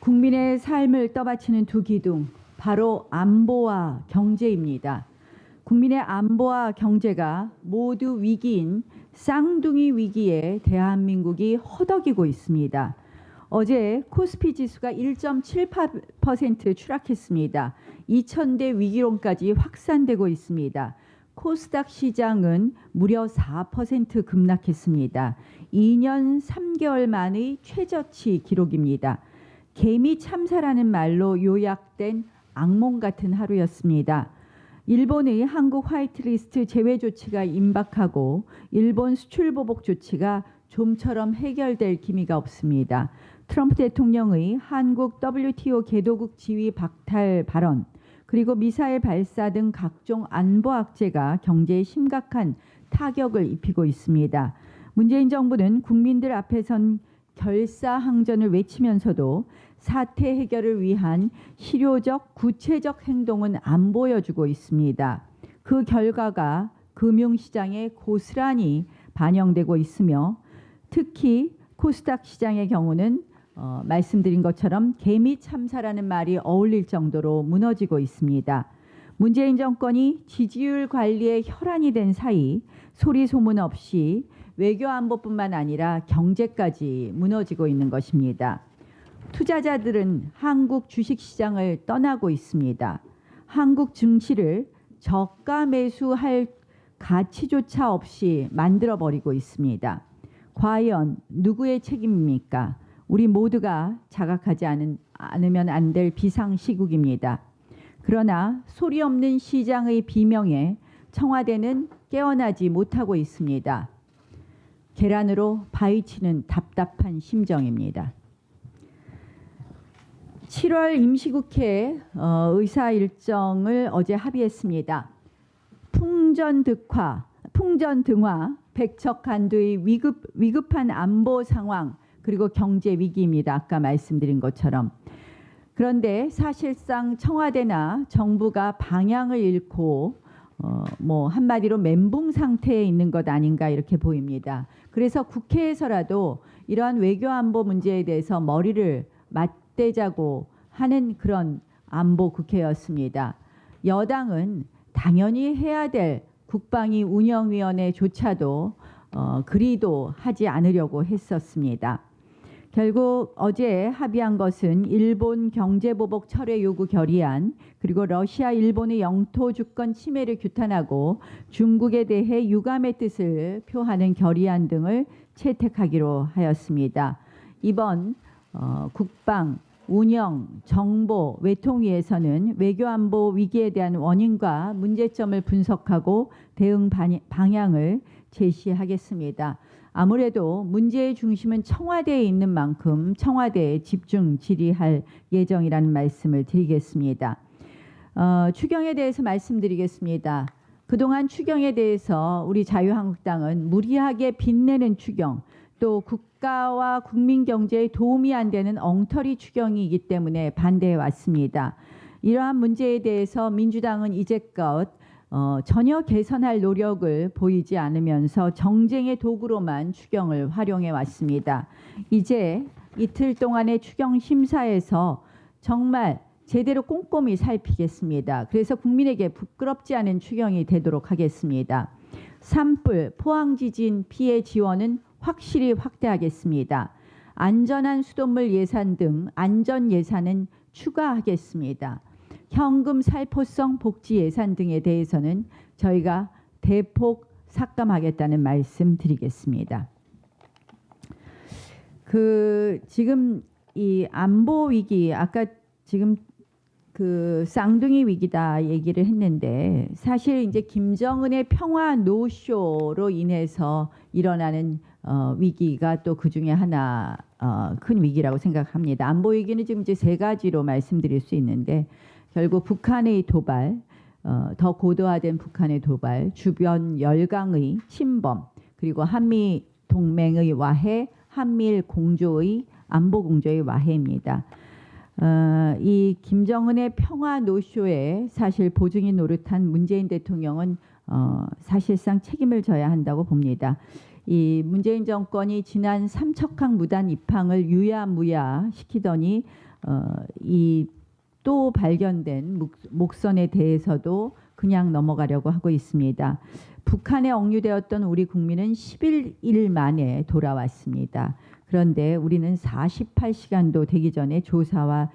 국민의 삶을 떠받치는 두 기둥, 바로 안보와 경제입니다. 국민의 안보와 경제가 모두 위기인 쌍둥이 위기에 대한민국이 허덕이고 있습니다. 어제 코스피 지수가 1.78% 추락했습니다. 2000대 위기론까지 확산되고 있습니다. 코스닥 시장은 무려 4% 급락했습니다. 2년 3개월 만의 최저치 기록입니다. 개미 참사라는 말로 요약된 악몽 같은 하루였습니다. 일본의 한국 화이트리스트 제외 조치가 임박하고 일본 수출 보복 조치가 좀처럼 해결될 기미가 없습니다. 트럼프 대통령의 한국 WTO 개도국 지위 박탈 발언, 그리고 미사일 발사 등 각종 안보 악재가 경제에 심각한 타격을 입히고 있습니다. 문재인 정부는 국민들 앞에선 결사항전을 외치면서도 사태 해결을 위한 실효적 구체적 행동은 안 보여주고 있습니다. 그 결과가 금융시장에 고스란히 반영되고 있으며 특히 코스닥 시장의 경우는 말씀드린 것처럼 개미 참사라는 말이 어울릴 정도로 무너지고 있습니다. 문재인 정권이 지지율 관리에 혈안이 된 사이 소리 소문 없이 외교 안보뿐만 아니라 경제까지 무너지고 있는 것입니다. 투자자들은 한국 주식시장을 떠나고 있습니다. 한국 증시를 저가 매수할 가치조차 없이 만들어버리고 있습니다. 과연 누구의 책임입니까? 우리 모두가 자각하지 않으면 안 될 비상시국입니다. 그러나 소리 없는 시장의 비명에 청와대는 깨어나지 못하고 있습니다. 계란으로 바위치는 답답한 심정입니다. 7월 임시국회 의사 일정을 어제 합의했습니다. 풍전등화, 백척간두의 위급한 안보 상황, 그리고 경제 위기입니다. 아까 말씀드린 것처럼. 그런데 사실상 청와대나 정부가 방향을 잃고 한마디로 멘붕 상태에 있는 것 아닌가 이렇게 보입니다. 그래서 국회에서라도 이러한 외교 안보 문제에 대해서 머리를 맞대자고 하는 그런 안보 국회였습니다. 여당은 당연히 해야 될 국방위 운영위원회조차도 그리도 하지 않으려고 했었습니다. 결국 어제 합의한 것은 일본 경제보복 철회 요구 결의안, 그리고 러시아 일본의 영토 주권 침해를 규탄하고 중국에 대해 유감의 뜻을 표하는 결의안 등을 채택하기로 하였습니다. 이번 국방, 운영, 정보, 외통위에서는 외교안보 위기에 대한 원인과 문제점을 분석하고 대응 방향을 제시하겠습니다. 아무래도 문제의 중심은 청와대에 있는 만큼 청와대에 집중 질의할 예정이라는 말씀을 드리겠습니다. 추경에 대해서 말씀드리겠습니다. 그동안 추경에 대해서 우리 자유한국당은 무리하게 빚내는 추경, 또 국가와 국민 경제에 도움이 안 되는 엉터리 추경이기 때문에 반대해 왔습니다. 이러한 문제에 대해서 민주당은 이제껏 전혀 개선할 노력을 보이지 않으면서 정쟁의 도구로만 추경을 활용해 왔습니다. 이제 이틀 동안의 추경 심사에서 정말 제대로 꼼꼼히 살피겠습니다. 그래서 국민에게 부끄럽지 않은 추경이 되도록 하겠습니다. 산불, 포항지진 피해 지원은 확실히 확대하겠습니다. 안전한 수돗물 예산 등 안전 예산은 추가하겠습니다. 현금 살포성 복지 예산 등에 대해서는 저희가 대폭 삭감하겠다는 말씀 드리겠습니다. 지금 이 안보 위기, 아까 지금 쌍둥이 위기다 얘기를 했는데 사실 이제 김정은의 평화 노쇼로 인해서 일어나는 위기가 또 그 중에 하나 큰 위기라고 생각합니다. 안보 위기는 지금 이제 세 가지로 말씀드릴 수 있는데 결국 북한의 도발, 더 고도화된 북한의 도발, 주변 열강의 침범, 그리고 한미 동맹의 와해, 한미일 공조의 안보 공조의 와해입니다. 이 김정은의 평화 노쇼에 사실 보증인 노릇한 문재인 대통령은 사실상 책임을 져야 한다고 봅니다. 이 문재인 정권이 지난 삼척항 무단 입항을 유야무야 시키더니 이 또 발견된 목선에 대해서도 그냥 넘어가려고 하고 있습니다. 북한에 억류되었던 우리 국민은 11일 만에 돌아왔습니다. 그런데 우리는 48시간도 되기 전에 조사와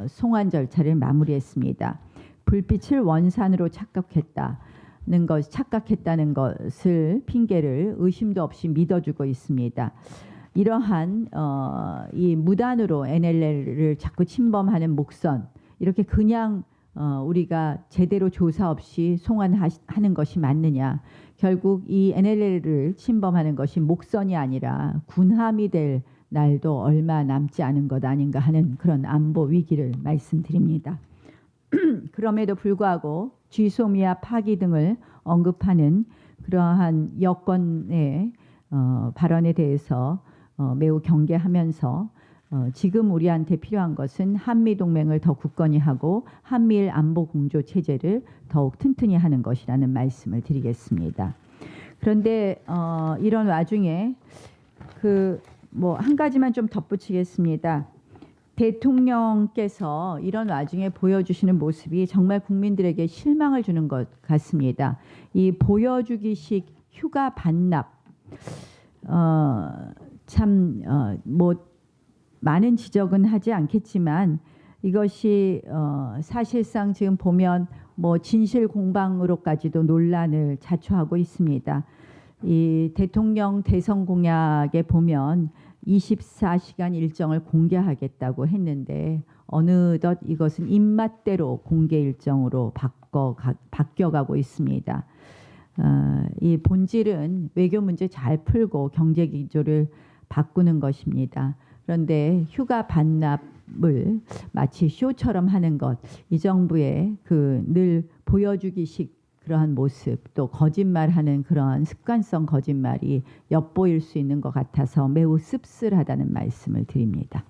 송환 절차를 마무리했습니다. 불빛을 원산으로 착각했다는 것을 핑계를 의심도 없이 믿어주고 있습니다. 이러한 이 무단으로 NLL을 자꾸 침범하는 목선, 이렇게 그냥 우리가 제대로 조사 없이 송환하는 것이 맞느냐. 결국 이 NLL을 침범하는 것이 목선이 아니라 군함이 될 날도 얼마 남지 않은 것 아닌가 하는 그런 안보 위기를 말씀드립니다. 그럼에도 불구하고 쥐소미아 파기 등을 언급하는 그러한 여권의 발언에 대해서 매우 경계하면서 지금 우리한테 필요한 것은 한미동맹을 더 굳건히 하고 한미일 안보 공조 체제를 더욱 튼튼히 하는 것이라는 말씀을 드리겠습니다. 그런데 이런 와중에 한 가지만 좀 덧붙이겠습니다. 대통령께서 이런 와중에 보여주시는 모습이 정말 국민들에게 실망을 주는 것 같습니다. 이 보여주기식 휴가 반납, 많은 지적은 하지 않겠지만 이것이 사실상 지금 보면 진실 공방으로까지도 논란을 자초하고 있습니다. 이 대통령 대선 공약에 보면 24시간 일정을 공개하겠다고 했는데 어느덧 이것은 입맛대로 공개 일정으로 바뀌어가고 있습니다. 이 본질은 외교 문제 잘 풀고 경제 기조를 바꾸는 것입니다. 그런데 휴가 반납을 마치 쇼처럼 하는 것, 이 정부의 늘 보여주기식 그러한 모습, 또 거짓말하는 그러한 습관성 거짓말이 엿보일 수 있는 것 같아서 매우 씁쓸하다는 말씀을 드립니다.